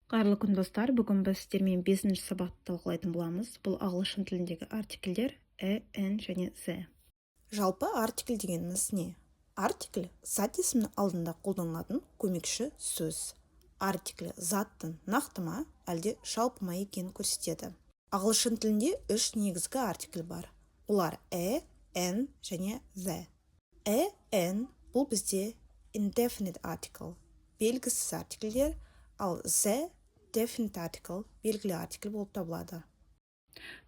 Қайырлы күн достар, бүгін біз сіздермен 5-ші сабақты талқылайтын боламыз. Бұл ағылшын тіліндегі артикльдер эн және з. Жалпы артикль дегеніміз не? Артикль зат есімнің алдында қолданылатын көмекші сөз. Артикль заттың нақты ма, әлде жалпы ма екенін көрсетеді. Ағылшын тілінде 3 негізгі артикль бар. Олар эн және the. Эн бұл бізде indefinite article, белгісіз артикльдер, ал the definite article, белгілі артикль болып табылады.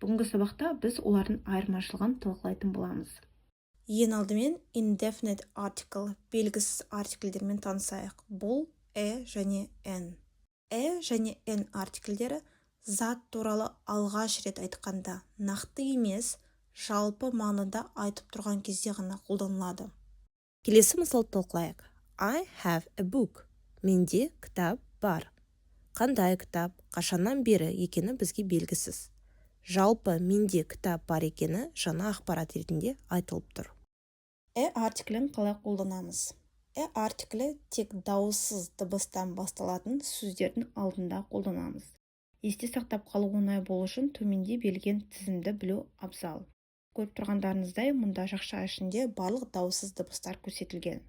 Бүгінгі сабақта біз олардың айырмашылығын талқылайтын боламыз. Ең алдымен indefinite article, белгісіз артикльдермен танысайық. Бұл және n. Және n артикльдері зат туралы алғаш рет айтқанда нақты емес, жалпы мағынада айтып тұрған кезде ғана қолданылады. Келесі мысал талқылайық. I have a book. Менде кітап бар. Қандай кітап, қашаннан бері екені бізге белгісіз. Жалпы менде кітап бар екені жаңа ақпарат ретінде айтылып тұр. Артиклін қалай қолданамыз? Артиклі тек дауыссыз дыбыстан басталатын сөздердің алдында қолданамыз. Есте сақтап қалу оңай болу үшін төменде берілген тізімді білу абзал. Көріп тұрғандарыңыздай, мұнда жақша ішінде барлық дауыссыз дыбыстар көрсетілген.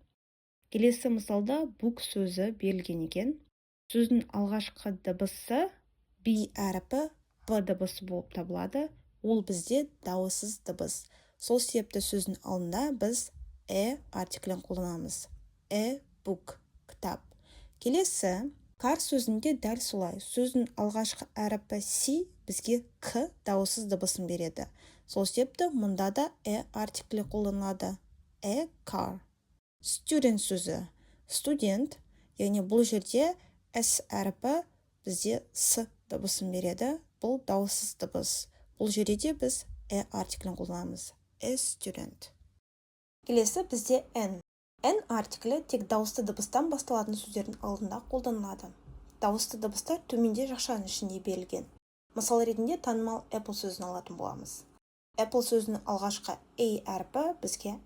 Келесі мысалда book сөзі берілген екен. Сөздің алғашқы дыбысы B әріпі П дыбысы болып табылады. Ол бізде дауыссыз дыбыс. Сол себепті сөздің алдында біз артиклін қолданамыз. Book, кітап. Келесі, car сөзінде дәл солай. Сөздің алғашқы әріпі C бізге К дауыссыз дыбысын береді. Сол себепті мұнда да артиклі қолданылады. Car. Student сөзі. Студент, яғни бұл жерде S әріпі бізде С дыбысын береді. Бұл дауыссыз дыбыс. Бұл жерде біз артиклін қолданамыз. Student. Келесі бізде N. N артиклі тек дауысты дыбыстан басталатын сөздердің алдында қолданылады. Дауысты дыбыстар төменде жақшаның ішінде берілген. Мысал ретінде танымал Apple сөзін алатын боламыз. Apple сөзінің алғашқы әріпі бізге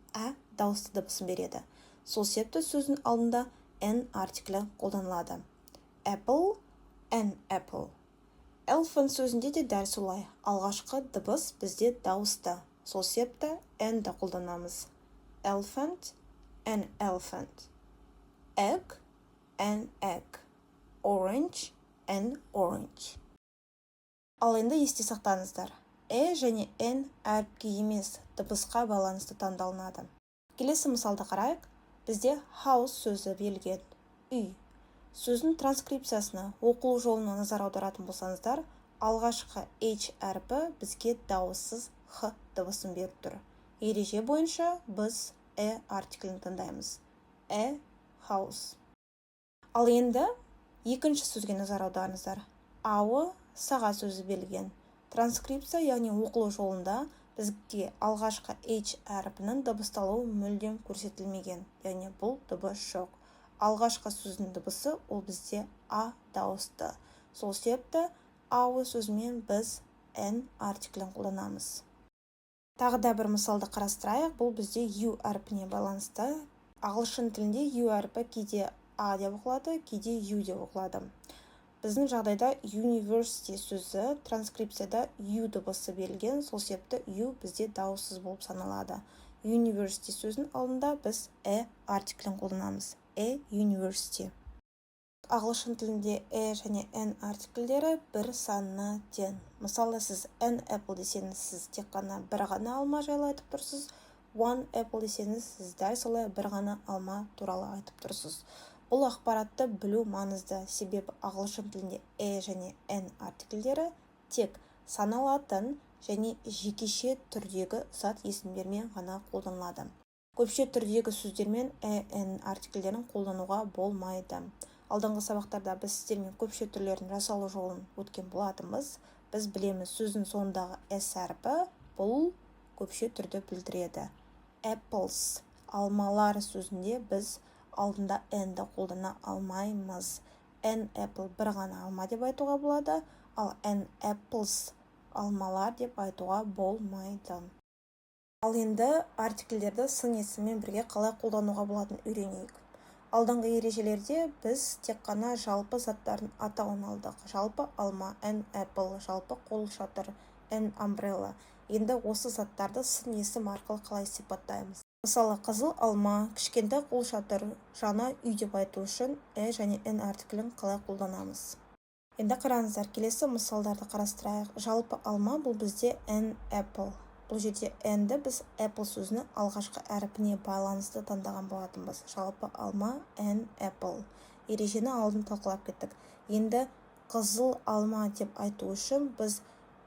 дауысты дыбысын береді. Сол себепті сөздің алдында N артиклі қолданылады. Apple, an apple. Elephant сөзінде де дәл солай. Алғашқы дыбыс бізде дауысты. Сол себепті n-ді қолданамыз. Elephant, an elephant. Egg, an egg. Orange, an orange. Ал енді есте сақтаңыздар. Және n әріпке емес, дыбысқа байланысты таңдалынады. Келесі мысалды қарайық. Бізде house сөзі берілген. Үй. Сөздің транскрипциясына, оқылу жолына назар аударатын болсаңыздар, алғашқы H әріпі бізге дауыссыз Х дыбысын беріп тұр. Ереже бойынша біз артиклін таңдаймыз. House. Ал енді екінші сөзге назар аударыңыздар. Ауы саға сөзі берілген. Транскрипция, яғни оқылу жолында бізге алғашқы H әріпінің дыбысталуы мүлдем көрсетілмеген, яғни бұл дыбыс жоқ. Алғашқы сөздің дыбысы ол бізде А дауысты. Сол себепті ауы сөзімен біз N артиклін қолданамыз. Тағы да бір мысалды қарастырайық. Бұл бізде U әрпіне байланысты. Ағылшын тілінде U әрпі кейде А деп оқылады, кейде U деп оқылады. Біздің жағдайда university сөзі транскрипцияда U дыбысы берілген, сол себепті U бізде дауыссыз болып саналады. University сөзінің алдында біз артиклін қолданамыз. University. Ағылшын тілінде және n артикльдері бір санына тең. Мысалы, сіз an apple десеңіз, сіз тек қана бір ғана алма жайлы айтып тұрсыз. One apple десеңіз, сіз дәл солай бір ғана алма туралы айтып тұрсыз. Бұл ақпаратты білу маңызды, себебі ағылшын тілінде және n артикльдері тек саналатын және жекеше түрдегі зат есімдермен ғана қолданылады. Көпше түрдегі сөздермен n артикльдерін қолдануға болмайды. Алдыңғы сабақтарда біз сіздермен көпше түрлерін жасалу жолын өткен болатынбыз. Біз білеміз, сөздің соңындағы S әріпі бұл көпше түрді білдіреді. Apples, алмалар сөзінде біз алдында n-ді қолдана алмаймыз. An apple бір ғана алма деп айтуға болады, ал an apples алмалар деп айтуға болмайды. Ал енді артикльдерді сын есіммен бірге қалай қолдануға болатынын үйренейік. Алдыңғы ережелерде біз тек қана жалпы заттардың атауын алдық. Жалпы алма, an apple, жалпы қол шатыр, an umbrella. Енді осы заттарды сын есім арқылы қалай сипаттаймыз? Мысалы, қызыл алма, кішкентай қол шатыр, жаңа үй деп айту үшін және n артиклін қалай қолданамыз? Енді қараңыздар, келесі мысалдарды қарастырайық. Жалпы алма бұл бізде an apple. Бұл жерде n-ді біз apple сөзінің алғашқы әріпіне байланысты таңдаған болатынбыз. Жалпы алма an apple. Ережені алдын талқылап кеттік. Енді қызыл алма деп айту үшін біз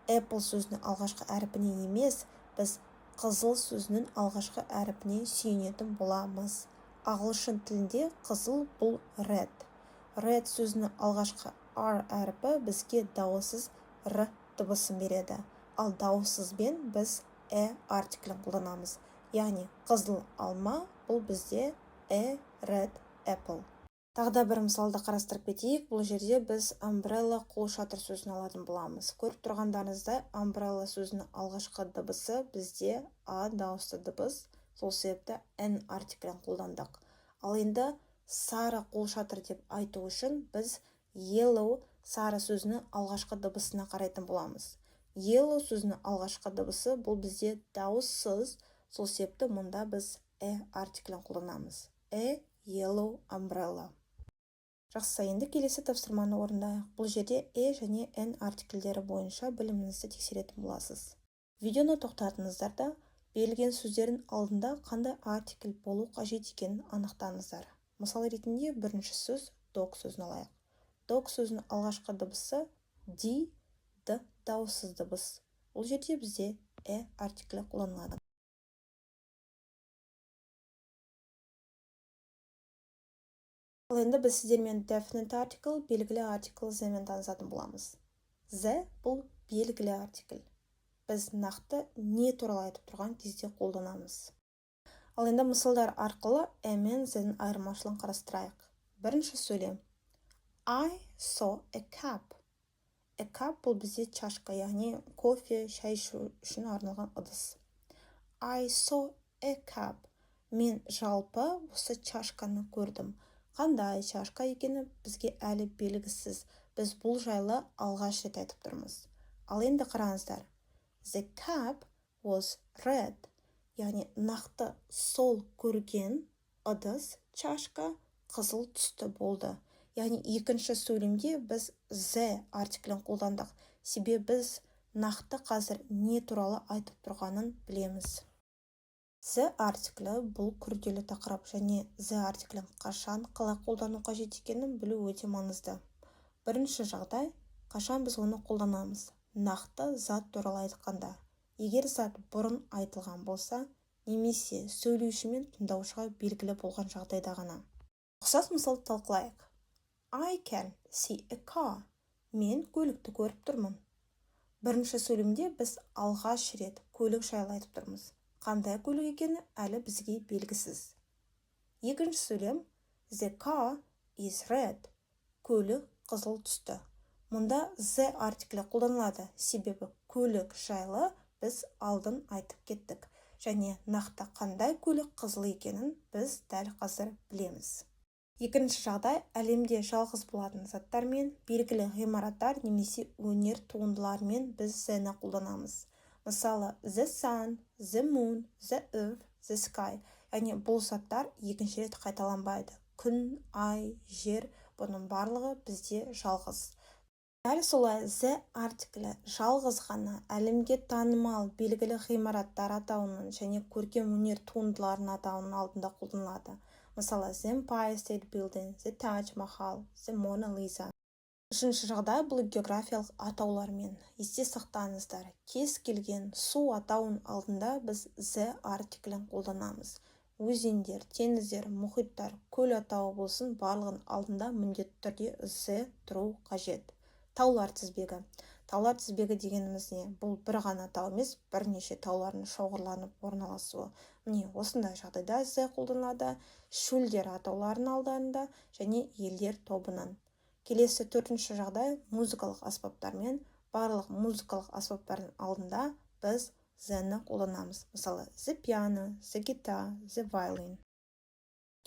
apple сөзінің алғашқы әріпіне емес, біз қызыл сөзінің алғашқы әріпіне сүйенетін боламыз. Ағылшын тілінде қызыл бұл red. Red сөзінің алғашқы R әріпі бізге дауыссыз R дыбысын береді. Ал дауыссызбен біз артиклін қолданамыз. Яғни қызыл алма бұл бізде red apple. Тағда бір мысалды қарастырып кетейік. Бұл жерде біз umbrella қол шатыр сөзін алатын боламыз. Көріп тұрғандарыңыздай, umbrella сөзінің алғашқы дыбысы бізде A дауысты дыбыс. Сол себепті n артиклін қолдандық. Ал енді сары қол шатыр деп айту үшін біз yellow сары сөзінің алғашқы дыбысына қарайтын боламыз. Yellow сөзінің алғашқы дыбысы бұл бізде дауыссыз, сол себепті мұнда біз артиклін қолданамыз. Yellow umbrella. Жақсы, енді келесі тапсырманы орындайық. Бұл жерде және n артиклдері бойынша біліміңізді тексеретін боласыз. Видеоны тоқтатыңыздар да, берілген сөздердің алдында қандай артикль болу қажет екенін анықтаңыздар. Мысал ретінде бірінші сөз dog сөзін алайық. Dog сөзінің алғашқы дыбысы D дауыссыз дыбыс. Бұл жерде бізде артиклі қолданылады. Ал енді біз сіздермен definite article, белгілі артикль змен танысатын боламыз. The бұл белгілі артикль. Біз нақты не туралы айтып тұрған кезде қолданамыз. Ал енді мысалдар арқылы мен здің айырмашылығын қарастырайық. Бірінші сөйлем. I saw a cup. A cup бұл бізде чашка, яғни кофе, шай ішу үшін арналған ыдыс. I saw a cup. Мен жалпы осы чашканы көрдім. Қандай чашка екені бізге әлі белгісіз. Біз бұл жайлы алғаш рет айтып тұрмыз. Ал енді қараңыздар. The cup was red. Яғни нақты сол көрген ыдыс, чашка қызыл түсті болды. Яғни екінші сөйлемде біз the артиклін қолдандық. Себебі біз нақты қазір не туралы айтып тұрғанын білеміз. The артиклі бұл күрделі тақырып және the артиклін қашан қалай қолдану қажет екенін білу өте маңызды. Бірінші жағдай, қашан біз оны қолданамыз? Нақты зат туралы айтқанда. Егер зат бұрын айтылған болса, немесе сөйлеуші мен тыңдаушыға белгілі болған жағдайда ғана. Ұқсас мысалды талқылайық. I can see a car. Мен көлікті көріп тұрмын. Бірінші сөйлемде біз алғаш рет көлік жайлы айтып тұрмыз. Қандай көлік екені әлі бізге белгісіз. Екінші сөйлем. The car is red. Көлік қызыл түсті. Мұнда the артиклі қолданылады. Себебі көлік жайлы біз алдын айтып кеттік. Және нақты қандай көлік қызыл екенін біз дәл қазір білеміз. Екінші жағдай, әлемде жалғыз болатын заттармен, белгілі ғимараттар немесе өнер туындыларымен біз the-ні қолданамыз. Мысалы, the sun, the moon, the earth, the sky. Яғни бұл заттар екінші рет қайталанбайды. Күн, ай, жер, бұның барлығы бізде жалғыз. Дәл солай the артиклі жалғыз ғана әлемге танымал белгілі ғимараттар атауының және көркем өнер туындыларының атауының алдында қолданылады. Мысалы, The Empire State Building, The Taj Mahal, The Mona Lisa. Үшінші жағдай бұл географиялық атаулармен. Есте сақтаңыздар, кез келген су атауының алдында біз the артиклін қолданамыз. Өзендер, теңіздер, мұхиттар, көл атауы болсын, барлығын алдында міндетті түрде the тұру қажет. Таулар тізбегі. Таулар тізбегі дегеніміз не? Бұл бір ғана тау емес, бірнеше таулардың шоғырланып орналасуы. Міне, осындай жағдайда the қолданылады, шөлдер атауларының алдарында және елдер тобынан. Келесі төртінші жағдай музыкалық аспаптармен, барлық музыкалық аспаптардың алдында біз the-ні қолданамыз. Мысалы, the piano, the guitar, the violin.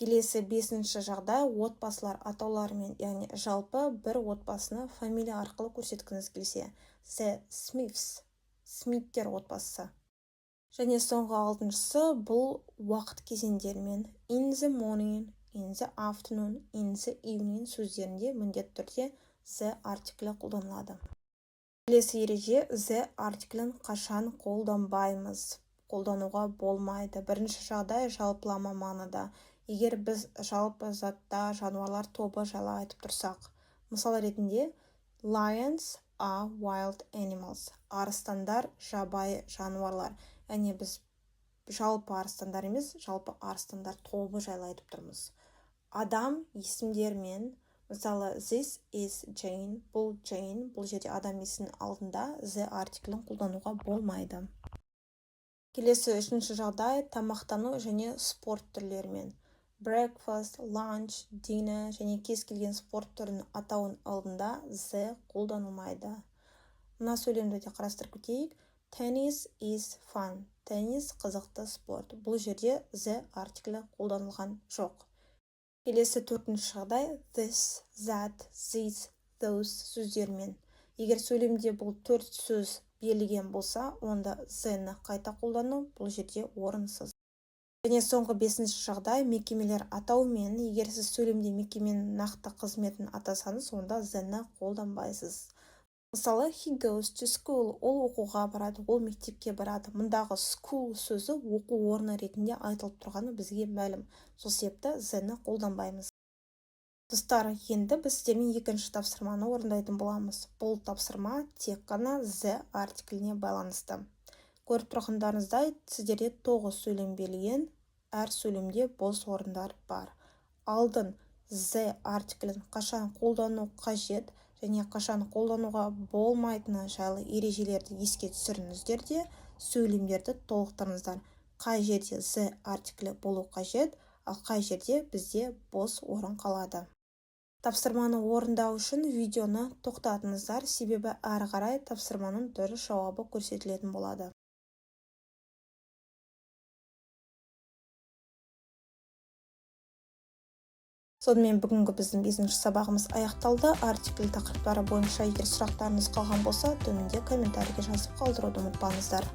Келесі 5-ші жағдай отбасылар атауларымен, яғни жалпы бір отбасыны фамилия арқылы көрсеткіңіз келсе. The Smiths, Смиттер отбасы. Және соңғы 6-шысы бұл уақыт кезеңдерімен in the morning, in the afternoon, in the evening сөздерінде міндетті түрде the артиклі қолданылады. Келесі ереже the артиклін қашан қолданбаймыз, қолдануға болмайды. Бірінші жағдай жалпылама мағынада. Егер біз жалпы затта жануарлар тобы жайлы айтып тұрсақ, мысал ретінде lions are wild animals. Арыстандар жабайы жануарлар. Яғни біз жалпы арыстандар емес, жалпы арыстандар тобы жайлы айтып тұрмыз. Адам есімдермен, мысалы this is Jane, бұл Jane, бұл жерде адам есімнің алдында the артиклін қолдануға болмайды. Келесі 3-ші жағдай тамақтану және спорт түрлерімен. Breakfast, lunch, dinner және кез келген спорт түрінің атауын алдында the қолданылмайды. Мына сөйлемді де қарастырып кетейік. Tennis is fun. Теннис қызықты спорт. Бұл жерде the артиклі қолданылған жоқ. Келесі 4-ші жағдай this, that, this, those сөздермен. Егер сөйлемде бұл 4 сөз берілген болса, онда the-ні қайта қолдану бұл жерде орынсыз. Және соңғы 5-ші жағдай мекемелер атауымен. Егер сіз сөйлемде мекеменің нақты қызметін атасаңыз, онда the-ні қолданбайсыз. Мысалы, he goes to school, ол оқуға барады, ол мектепке барады. Мұндағы school сөзі оқу орны ретінде айтылып тұрғаны бізге мәлім. Сол себепті the-ні қолданбаймыз. Достар, енді біз сіздермен 2-ші тапсырманы орындайтын боламыз. Бұл тапсырма тек қана the артикліне байланысты. Көріп тұрғандарыңыздай, сіздерде 9 сөйлем берілген, әр сөйлемде бос орындар бар. Алдын the артиклін қашан қолдану қажет және қашан қолдануға болмайтыны жайлы ережелерді еске түсіріңіздер де сөйлемдерді толықтырыңыздар. Қай жерде the артиклі болу қажет, ал қай жерде бізде бос орын қалады. Тапсырманы орындау үшін видеоны тоқтатыңыздар, себебі әрі қарай тапсырманың дұрыс жауабы көрсетілетін болады. Сонымен бүгінгі біздің 5-ші сабағымыз аяқталды. Артикль тақырыптары бойынша егер сұрақтарыңыз қалған болса, төменде комментарийге жазып қалдыруды ұмытпаңыздар.